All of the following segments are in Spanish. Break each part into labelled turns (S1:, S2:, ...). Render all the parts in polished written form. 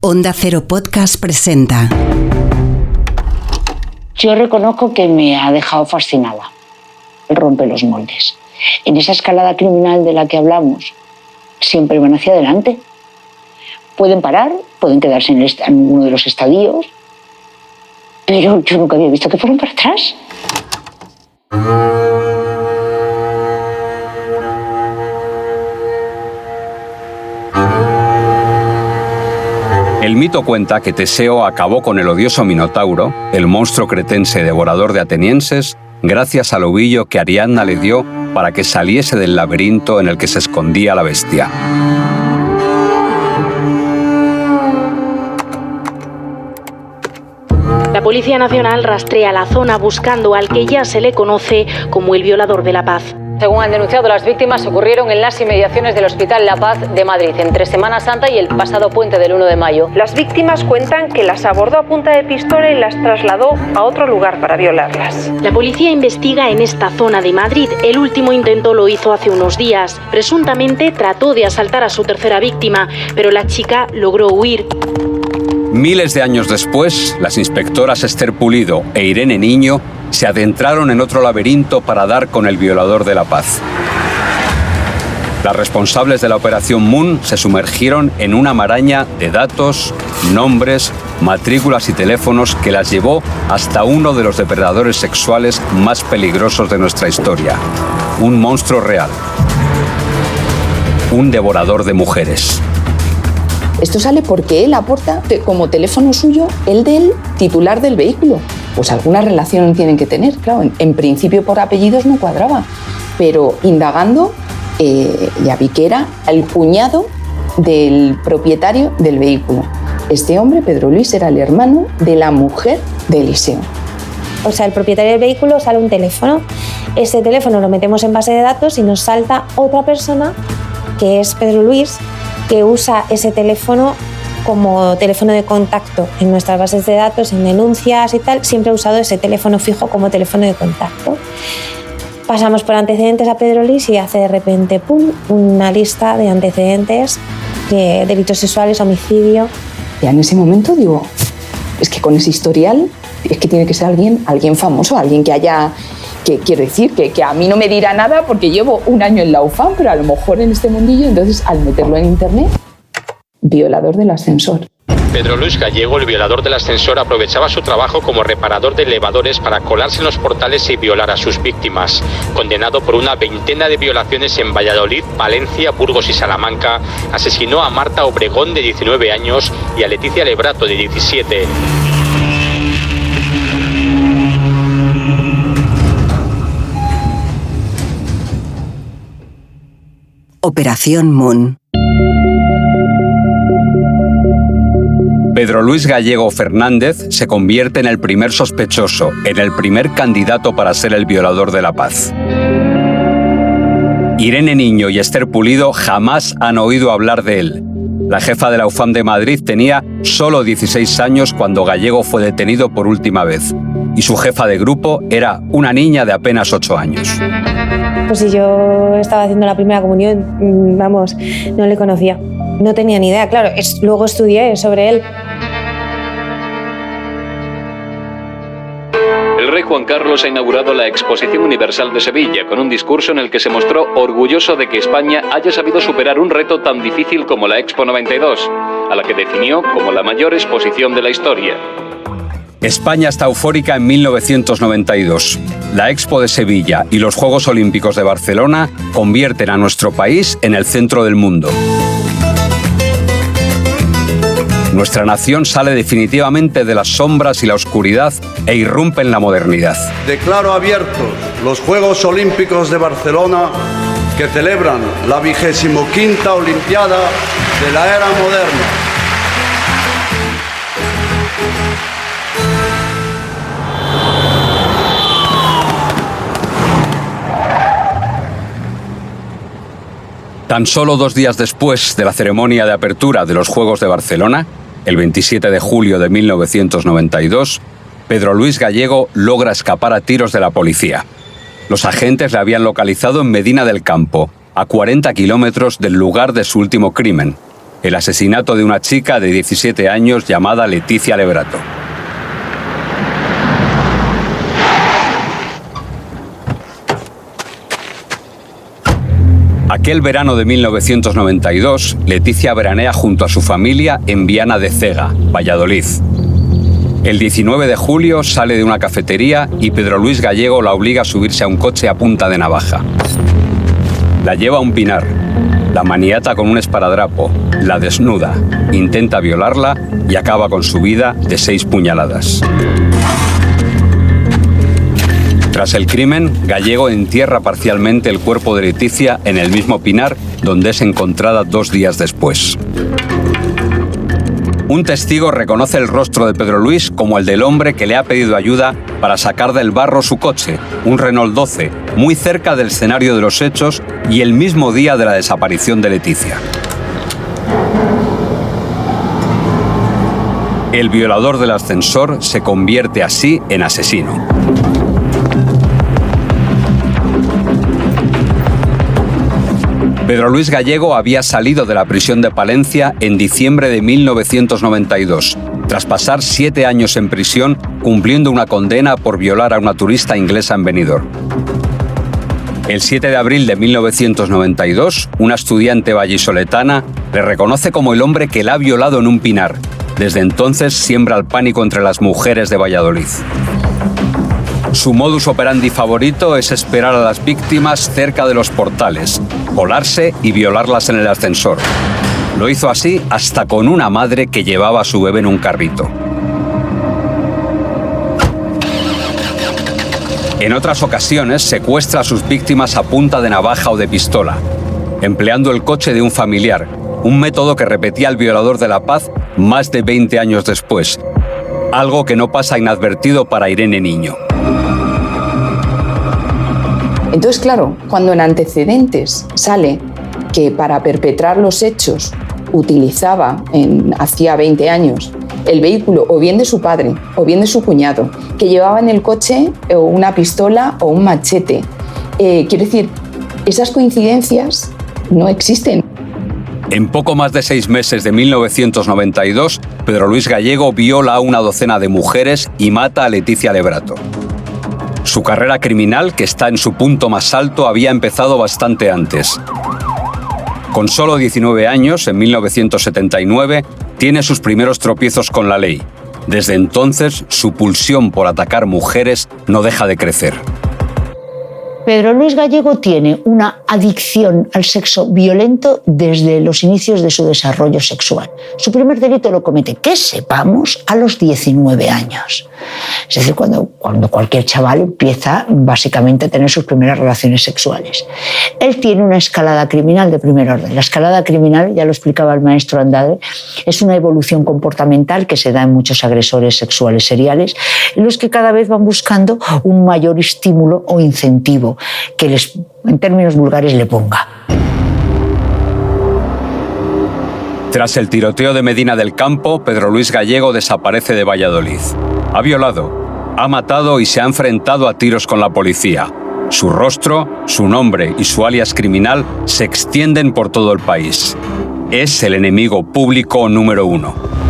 S1: Onda Cero Podcast presenta.
S2: Yo reconozco que me ha dejado fascinada. Rompe los moldes. En esa escalada criminal de la que hablamos, siempre van hacia adelante. Pueden parar, pueden quedarse en uno de los estadios, pero yo nunca había visto que fueran para atrás.
S3: El mito cuenta que Teseo acabó con el odioso Minotauro, el monstruo cretense devorador de atenienses, gracias al ovillo que Ariadna le dio para que saliese del laberinto en el que se escondía la bestia.
S4: La Policía Nacional rastrea la zona buscando al que ya se le conoce como el violador de la paz.
S5: Según han denunciado, las víctimas ocurrieron en las inmediaciones del Hospital La Paz de Madrid, entre Semana Santa y el pasado puente del 1 de mayo.
S6: Las víctimas cuentan que las abordó a punta de pistola y las trasladó a otro lugar para violarlas.
S4: La policía investiga en esta zona de Madrid. El último intento lo hizo hace unos días. Presuntamente trató de asaltar a su tercera víctima, pero la chica logró huir.
S3: Miles de años después, las inspectoras Esther Pulido e Irene Niño se adentraron en otro laberinto para dar con el violador de la paz. Las responsables de la Operación Moon se sumergieron en una maraña de datos, nombres, matrículas y teléfonos que las llevó hasta uno de los depredadores sexuales más peligrosos de nuestra historia. Un monstruo real. Un devorador de mujeres.
S7: Esto sale porque él aporta como teléfono suyo el del titular del vehículo. Pues alguna relación tienen que tener, claro. En principio por apellidos no cuadraba, pero indagando ya vi que era el cuñado del propietario del vehículo. Este hombre, Pedro Luis, era el hermano de la mujer de Eliseo.
S8: O sea, el propietario del vehículo sale un teléfono. Ese teléfono lo metemos en base de datos y nos salta otra persona, que es Pedro Luis, que usa ese teléfono como teléfono de contacto en nuestras bases de datos, en denuncias y tal. Siempre he usado ese teléfono fijo como teléfono de contacto. Pasamos por antecedentes a Pedro Luis y hace de repente, ¡pum!, una lista de antecedentes, de delitos sexuales, homicidio.
S7: Ya en ese momento digo, es que con ese historial, es que tiene que ser alguien famoso, alguien que haya... Que quiero decir que a mí no me dirá nada porque llevo un año en la UFAM, pero a lo mejor en este mundillo, entonces al meterlo en internet, violador del ascensor.
S9: Pedro Luis Gallego, el violador del ascensor, aprovechaba su trabajo como reparador de elevadores para colarse en los portales y violar a sus víctimas. Condenado por una veintena de violaciones en Valladolid, Valencia, Burgos y Salamanca, asesinó a Marta Obregón, de 19 años, y a Leticia Lebrato, de 17.
S1: Operación Moon.
S3: Pedro Luis Gallego Fernández se convierte en el primer sospechoso, en el primer candidato para ser el violador de la paz. Irene Niño y Esther Pulido jamás han oído hablar de él. La jefa de la UFAM de Madrid tenía solo 16 años cuando Gallego fue detenido por última vez, y su jefa de grupo era una niña de apenas 8 años.
S8: Pues si yo estaba haciendo la primera comunión, vamos, no le conocía. No tenía ni idea, claro, luego estudié sobre él.
S10: El rey Juan Carlos ha inaugurado la Exposición Universal de Sevilla con un discurso en el que se mostró orgulloso de que España haya sabido superar un reto tan difícil como la Expo 92, a la que definió como la mayor exposición de la historia.
S3: España está eufórica en 1992. La Expo de Sevilla y los Juegos Olímpicos de Barcelona convierten a nuestro país en el centro del mundo. Nuestra nación sale definitivamente de las sombras y la oscuridad e irrumpe en la modernidad.
S11: Declaro abiertos los Juegos Olímpicos de Barcelona, que celebran la 25ª Olimpiada de la era moderna.
S3: Tan solo 2 días después de la ceremonia de apertura de los Juegos de Barcelona, el 27 de julio de 1992, Pedro Luis Gallego logra escapar a tiros de la policía. Los agentes le habían localizado en Medina del Campo, a 40 kilómetros del lugar de su último crimen. el asesinato de una chica de 17 años llamada Leticia Lebrato. Aquel verano de 1992, Leticia veranea junto a su familia en Viana de Cega, Valladolid. El 19 de julio sale de una cafetería y Pedro Luis Gallego la obliga a subirse a un coche a punta de navaja. La lleva a un pinar, la maniata con un esparadrapo, la desnuda, intenta violarla y acaba con su vida de 6 puñaladas. Tras el crimen, Gallego entierra parcialmente el cuerpo de Leticia en el mismo pinar donde es encontrada 2 días después. Un testigo reconoce el rostro de Pedro Luis como el del hombre que le ha pedido ayuda para sacar del barro su coche, un Renault 12, muy cerca del escenario de los hechos y el mismo día de la desaparición de Leticia. El violador del ascensor se convierte así en asesino. Pedro Luis Gallego había salido de la prisión de Palencia en diciembre de 1992, tras pasar 7 años en prisión cumpliendo una condena por violar a una turista inglesa en Benidorm. El 7 de abril de 1992, una estudiante vallisoletana le reconoce como el hombre que la ha violado en un pinar. Desde entonces siembra el pánico entre las mujeres de Valladolid. Su modus operandi favorito es esperar a las víctimas cerca de los portales, colarse y violarlas en el ascensor. Lo hizo así hasta con una madre que llevaba a su bebé en un carrito. En otras ocasiones secuestra a sus víctimas a punta de navaja o de pistola, empleando el coche de un familiar, un método que repetía el violador de La Paz más de 20 años después, algo que no pasa inadvertido para Irene Niño.
S7: Entonces, claro, cuando en antecedentes sale que para perpetrar los hechos utilizaba hacía 20 años el vehículo o bien de su padre o bien de su cuñado, que llevaba en el coche una pistola o un machete, quiero decir, esas coincidencias no existen.
S3: En poco más de 6 meses de 1992, Pedro Luis Gallego viola a una docena de mujeres y mata a Leticia Lebrato. Su carrera criminal, que está en su punto más alto, había empezado bastante antes. Con solo 19 años, en 1979, tiene sus primeros tropiezos con la ley. Desde entonces, su pulsión por atacar mujeres no deja de crecer.
S2: Pedro Luis Gallego tiene una adicción al sexo violento desde los inicios de su desarrollo sexual. Su primer delito lo comete, que sepamos, a los 19 años. Es decir, cuando cualquier chaval empieza básicamente a tener sus primeras relaciones sexuales. Él tiene una escalada criminal de primer orden. La escalada criminal, ya lo explicaba el maestro Andrade, es una evolución comportamental que se da en muchos agresores sexuales seriales, en los que cada vez van buscando un mayor estímulo o incentivo que les, en términos vulgares, le ponga.
S3: Tras el tiroteo de Medina del Campo, Pedro Luis Gallego desaparece de Valladolid. Ha violado, ha matado y se ha enfrentado a tiros con la policía. Su rostro, su nombre y su alias criminal se extienden por todo el país. Es el enemigo público número 1.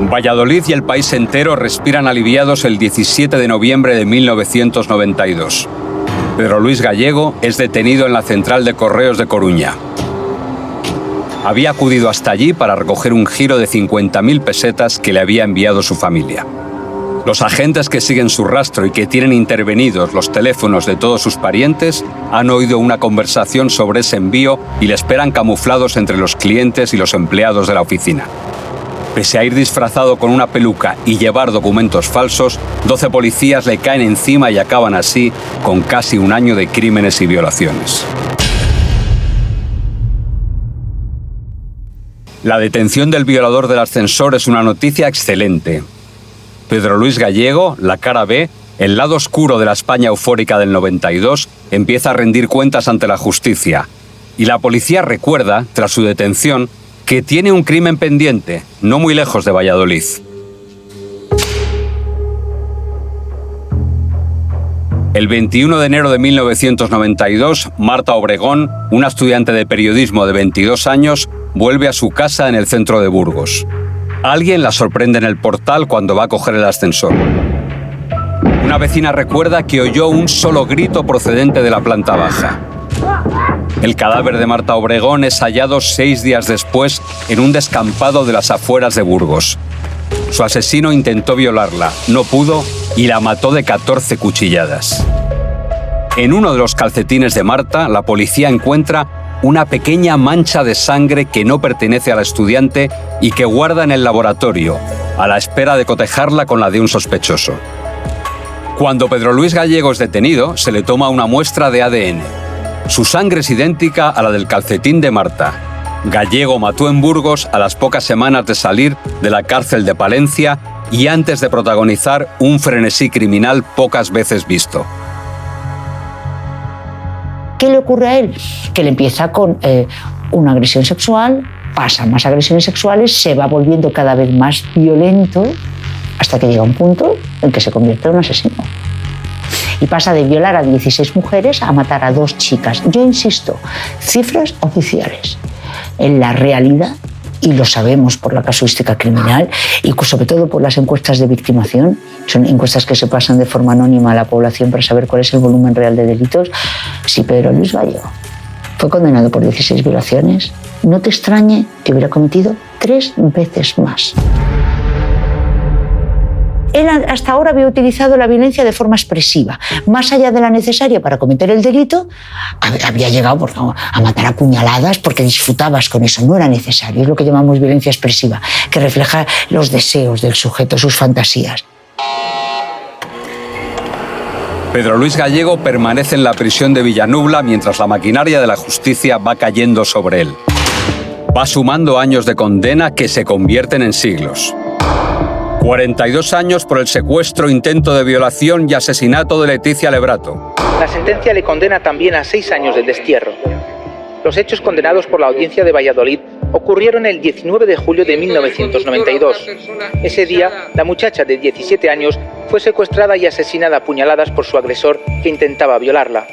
S3: Valladolid y el país entero respiran aliviados el 17 de noviembre de 1992. Pedro Luis Gallego es detenido en la central de correos de Coruña. Había acudido hasta allí para recoger un giro de 50.000 pesetas que le había enviado su familia. Los agentes que siguen su rastro y que tienen intervenidos los teléfonos de todos sus parientes han oído una conversación sobre ese envío y le esperan camuflados entre los clientes y los empleados de la oficina. Pese a ir disfrazado con una peluca y llevar documentos falsos, 12 policías le caen encima y acaban así con casi un año de crímenes y violaciones. La detención del violador del ascensor es una noticia excelente. Pedro Luis Gallego, la cara B, el lado oscuro de la España eufórica del 92, empieza a rendir cuentas ante la justicia. Y la policía recuerda, tras su detención, que tiene un crimen pendiente, no muy lejos de Valladolid. El 21 de enero de 1992, Marta Obregón, una estudiante de periodismo de 22 años, vuelve a su casa en el centro de Burgos. Alguien la sorprende en el portal cuando va a coger el ascensor. Una vecina recuerda que oyó un solo grito procedente de la planta baja. El cadáver de Marta Obregón es hallado 6 días después en un descampado de las afueras de Burgos. Su asesino intentó violarla, no pudo y la mató de 14 cuchilladas. En uno de los calcetines de Marta, la policía encuentra una pequeña mancha de sangre que no pertenece a la estudiante y que guarda en el laboratorio, a la espera de cotejarla con la de un sospechoso. Cuando Pedro Luis Gallego es detenido, se le toma una muestra de ADN. Su sangre es idéntica a la del calcetín de Marta. Gallego mató en Burgos a las pocas semanas de salir de la cárcel de Palencia y antes de protagonizar un frenesí criminal pocas veces visto.
S2: ¿Qué le ocurre a él? Que le empieza con una agresión sexual, pasa más agresiones sexuales, se va volviendo cada vez más violento hasta que llega un punto en que se convierte en un asesino. Y pasa de violar a 16 mujeres a matar a 2 chicas. Yo insisto, cifras oficiales. En la realidad, y lo sabemos por la casuística criminal y sobre todo por las encuestas de victimación, son encuestas que se pasan de forma anónima a la población para saber cuál es el volumen real de delitos. Si Pedro Luis Gallego fue condenado por 16 violaciones, no te extrañe que hubiera cometido 3 veces más. Él hasta ahora había utilizado la violencia de forma expresiva. Más allá de la necesaria para cometer el delito, había llegado a matar a puñaladas porque disfrutabas con eso. No era necesario. Es lo que llamamos violencia expresiva, que refleja los deseos del sujeto, sus fantasías.
S3: Pedro Luis Gallego permanece en la prisión de Villanubla mientras la maquinaria de la justicia va cayendo sobre él. Va sumando años de condena que se convierten en siglos. 42 años por el secuestro, intento de violación y asesinato de Leticia Lebrato.
S12: La sentencia le condena también a 6 años de destierro. Los hechos condenados por la Audiencia de Valladolid ocurrieron el 19 de julio de 1992. Ese día, la muchacha de 17 años fue secuestrada y asesinada a puñaladas por su agresor que intentaba violarla.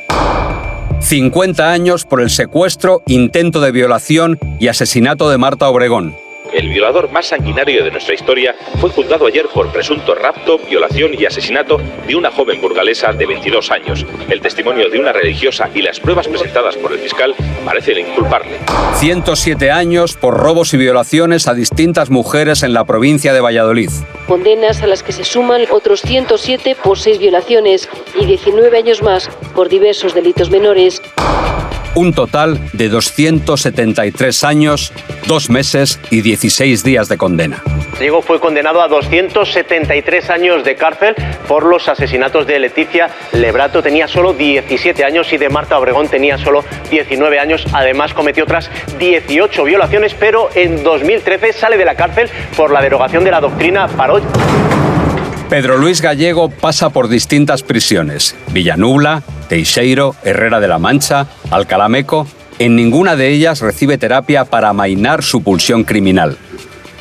S3: 50 años por el secuestro, intento de violación y asesinato de Marta Obregón.
S13: El violador más sanguinario de nuestra historia fue juzgado ayer por presunto rapto, violación y asesinato de una joven burgalesa de 22 años. El testimonio de una religiosa y las pruebas presentadas por el fiscal parecen inculparle.
S3: 107 años por robos y violaciones a distintas mujeres en la provincia de Valladolid.
S14: Condenas a las que se suman otros 107 por 6 violaciones y 19 años más por diversos delitos menores.
S3: Un total de 273 años, 2 meses y 16 días de condena.
S15: Gallego fue condenado a 273 años de cárcel por los asesinatos de Leticia Lebrato. Tenía solo 17 años y de Marta Obregón tenía solo 19 años. Además cometió otras 18 violaciones, pero en 2013 sale de la cárcel por la derogación de la doctrina Parot.
S3: Pedro Luis Gallego pasa por distintas prisiones: Villanubla, Teixeiro, Herrera de la Mancha, Alcalá Meco. En ninguna de ellas recibe terapia para amainar su pulsión criminal.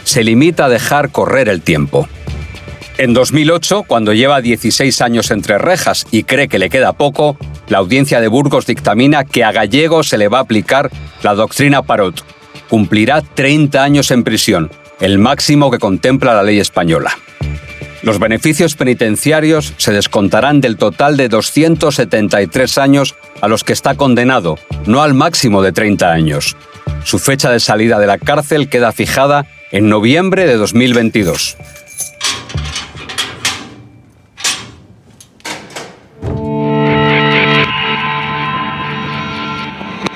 S3: Se limita a dejar correr el tiempo. En 2008, cuando lleva 16 años entre rejas y cree que le queda poco, la Audiencia de Burgos dictamina que a Gallego se le va a aplicar la doctrina Parot. Cumplirá 30 años en prisión, el máximo que contempla la ley española. Los beneficios penitenciarios se descontarán del total de 273 años a los que está condenado, no al máximo de 30 años. Su fecha de salida de la cárcel queda fijada en noviembre de 2022.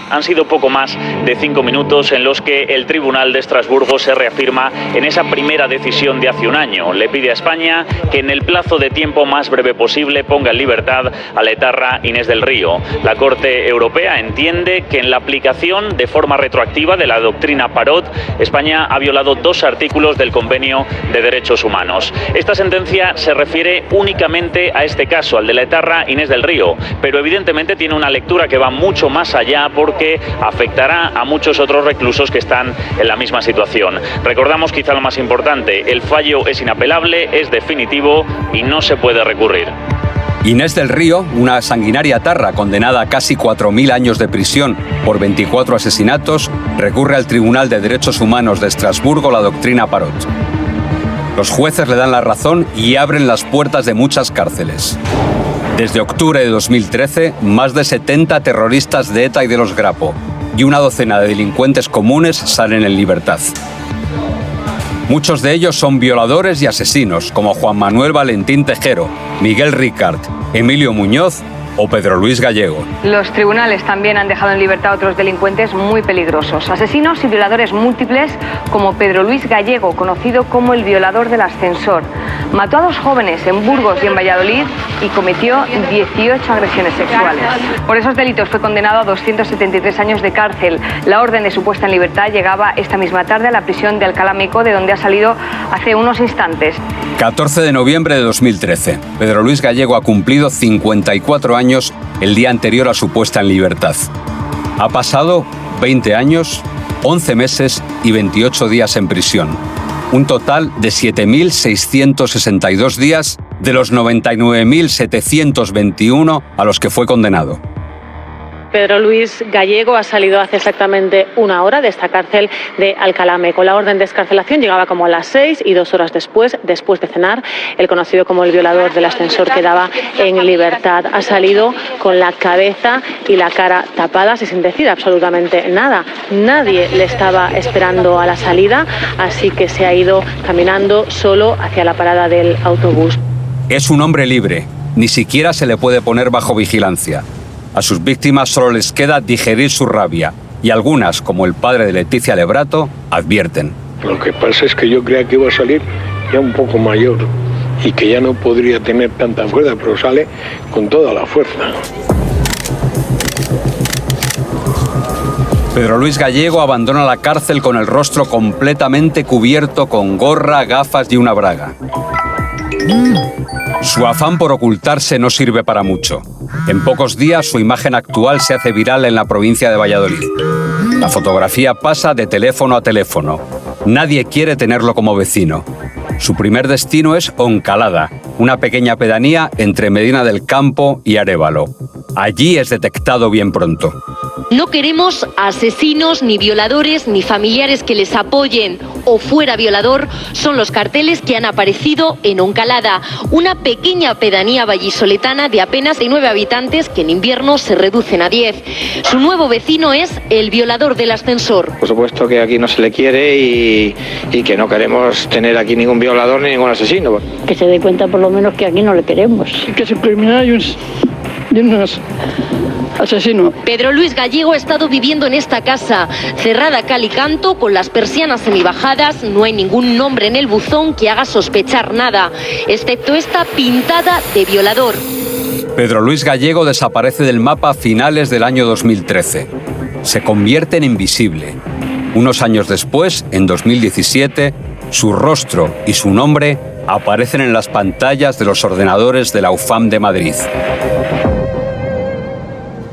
S16: Han sido poco más de 5 minutos en los que el Tribunal de Estrasburgo se reafirma en esa primera decisión de hace un año. Le pide a España que en el plazo de tiempo más breve posible ponga en libertad a la etarra Inés del Río. La Corte Europea entiende que en la aplicación de forma retroactiva de la doctrina Parot, España ha violado 2 artículos del Convenio de Derechos Humanos. Esta sentencia se refiere únicamente a este caso, al de la etarra Inés del Río, pero evidentemente tiene una lectura que va mucho más allá porque afectará a muchos otros reclusos que están en la misma situación. Recordamos quizá lo más importante: el fallo es inapelable, es definitivo y no se puede recurrir.
S3: Inés del Río, una sanguinaria tarra condenada a casi 4.000 años de prisión por 24 asesinatos, recurre al Tribunal de Derechos Humanos de Estrasburgo la doctrina Parot. Los jueces le dan la razón y abren las puertas de muchas cárceles. Desde octubre de 2013, más de 70 terroristas de ETA y de los Grapo y una docena de delincuentes comunes salen en libertad. Muchos de ellos son violadores y asesinos, como Juan Manuel Valentín Tejero, Miguel Ricart, Emilio Muñoz o Pedro Luis Gallego.
S17: Los tribunales también han dejado en libertad a otros delincuentes muy peligrosos, asesinos y violadores múltiples como Pedro Luis Gallego, conocido como el violador del ascensor. Mató a 2 jóvenes en Burgos y en Valladolid y cometió 18 agresiones sexuales. Por esos delitos fue condenado a 273 años de cárcel. La orden de su puesta en libertad llegaba esta misma tarde a la prisión de Alcalá Meco, de donde ha salido hace unos instantes.
S3: 14 de noviembre de 2013. Pedro Luis Gallego ha cumplido 54 años el día anterior a su puesta en libertad. Ha pasado 20 años, 11 meses y 28 días en prisión. Un total de 7.662 días de los 99.721 a los que fue condenado.
S4: Pedro Luis Gallego ha salido hace exactamente 1 hora de esta cárcel de Alcalá Meco. La orden de excarcelación llegaba como a las 6 y 2 horas después de cenar, el conocido como el violador del ascensor quedaba en libertad. Ha salido con la cabeza y la cara tapadas y sin decir absolutamente nada. Nadie le estaba esperando a la salida, así que se ha ido caminando solo hacia la parada del autobús.
S3: Es un hombre libre, ni siquiera se le puede poner bajo vigilancia. A sus víctimas solo les queda digerir su rabia y algunas, como el padre de Leticia Lebrato, advierten.
S18: Lo que pasa es que yo creía que iba a salir ya un poco mayor y que ya no podría tener tanta fuerza, pero sale con toda la fuerza.
S3: Pedro Luis Gallego abandona la cárcel con el rostro completamente cubierto con gorra, gafas y una braga. Su afán por ocultarse no sirve para mucho. En pocos días su imagen actual se hace viral en la provincia de Valladolid. La fotografía pasa de teléfono a teléfono. Nadie quiere tenerlo como vecino. Su primer destino es Oncalada, una pequeña pedanía entre Medina del Campo y Arévalo. Allí es detectado bien pronto.
S19: No queremos asesinos, ni violadores, ni familiares que les apoyen o fuera violador, son los carteles que han aparecido en Oncalada, una pequeña pedanía vallisoletana de apenas 9 habitantes que en invierno se reducen a 10. Su nuevo vecino es el violador del ascensor.
S20: Por supuesto que aquí no se le quiere y que no queremos tener aquí ningún violador ni ningún asesino.
S2: Que se dé cuenta por lo menos que aquí no le queremos.
S21: Que es un criminal y un asesino.
S19: Pedro Luis Gallego ha estado viviendo en esta casa, cerrada cal y canto, con las persianas semibajadas. No hay ningún nombre en el buzón que haga sospechar nada, excepto esta pintada de violador.
S3: Pedro Luis Gallego desaparece del mapa a finales del año 2013. Se convierte en invisible. Unos años después, en 2017, su rostro y su nombre aparecen en las pantallas de los ordenadores de la UFAM de Madrid.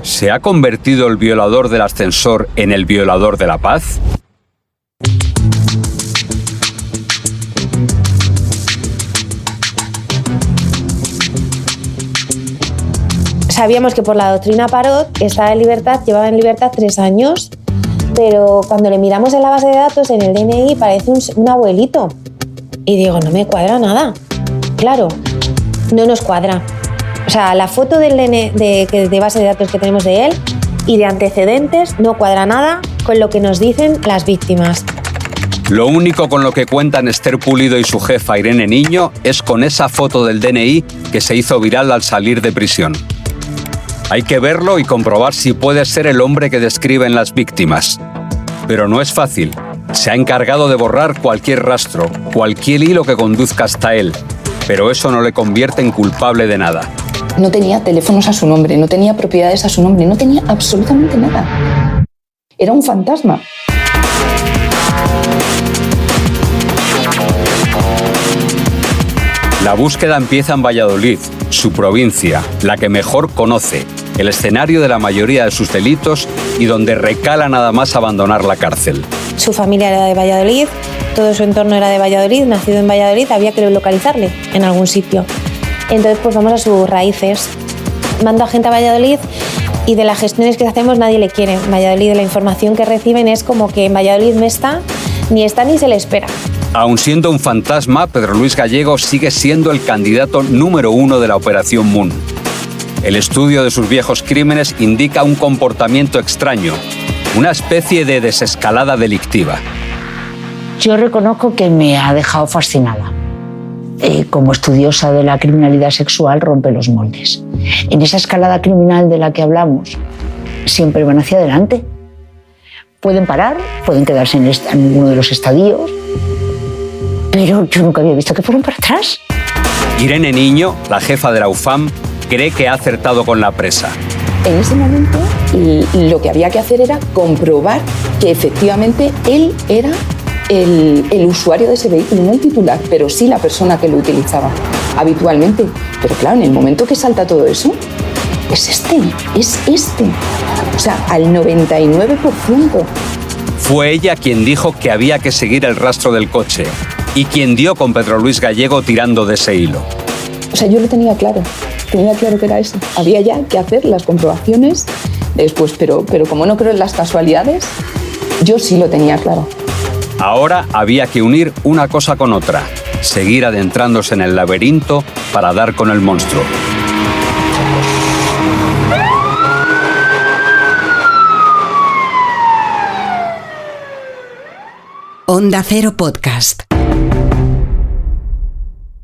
S3: ¿Se ha convertido el violador del ascensor en el violador de la paz?
S8: Sabíamos que por la doctrina Parot estaba en libertad, llevaba en libertad 3 años, pero cuando le miramos en la base de datos, en el DNI, parece un abuelito. Y digo, no me cuadra nada. Claro, no nos cuadra. O sea, la foto del DNI de base de datos que tenemos de él y de antecedentes no cuadra nada con lo que nos dicen las víctimas.
S3: Lo único con lo que cuentan Esther Pulido y su jefa Irene Niño es con esa foto del DNI que se hizo viral al salir de prisión. Hay que verlo y comprobar si puede ser el hombre que describen las víctimas. Pero no es fácil. Se ha encargado de borrar cualquier rastro, cualquier hilo que conduzca hasta él. Pero eso no le convierte en culpable de nada.
S7: No tenía teléfonos a su nombre, no tenía propiedades a su nombre, no tenía absolutamente nada. Era un fantasma.
S3: La búsqueda empieza en Valladolid, su provincia, la que mejor conoce, el escenario de la mayoría de sus delitos y donde recala nada más abandonar la cárcel.
S8: Su familia era de Valladolid, todo su entorno era de Valladolid, nacido en Valladolid, había que localizarle en algún sitio. Entonces pues vamos a sus raíces. Mando a gente a Valladolid y de las gestiones que hacemos nadie le quiere. En Valladolid la información que reciben es como que en Valladolid no está, ni se le espera.
S3: Aun siendo un fantasma, Pedro Luis Gallego sigue siendo el candidato número 1 de la Operación Moon. El estudio de sus viejos crímenes indica un comportamiento extraño, una especie de desescalada delictiva.
S2: Yo reconozco que me ha dejado fascinada. Como estudiosa de la criminalidad sexual, rompe los moldes. En esa escalada criminal de la que hablamos, siempre van hacia adelante. Pueden parar, pueden quedarse en ninguno de los estadios, pero yo nunca había visto que fueran para atrás.
S3: Irene Niño, la jefa de la UFAM, cree que ha acertado con la presa.
S7: En ese momento lo que había que hacer era comprobar que efectivamente él era el usuario de ese vehículo, no el titular, pero sí la persona que lo utilizaba habitualmente. Pero claro, en el momento que salta todo eso, es este. O sea, al 99%.
S3: Fue ella quien dijo que había que seguir el rastro del coche y quien dio con Pedro Luis Gallego tirando de ese hilo.
S7: O sea, yo lo tenía claro que era eso. Había ya que hacer las comprobaciones después, pero como no creo en las casualidades, yo sí lo tenía claro.
S3: Ahora había que unir una cosa con otra, seguir adentrándose en el laberinto para dar con el monstruo.
S1: Onda Cero Podcast.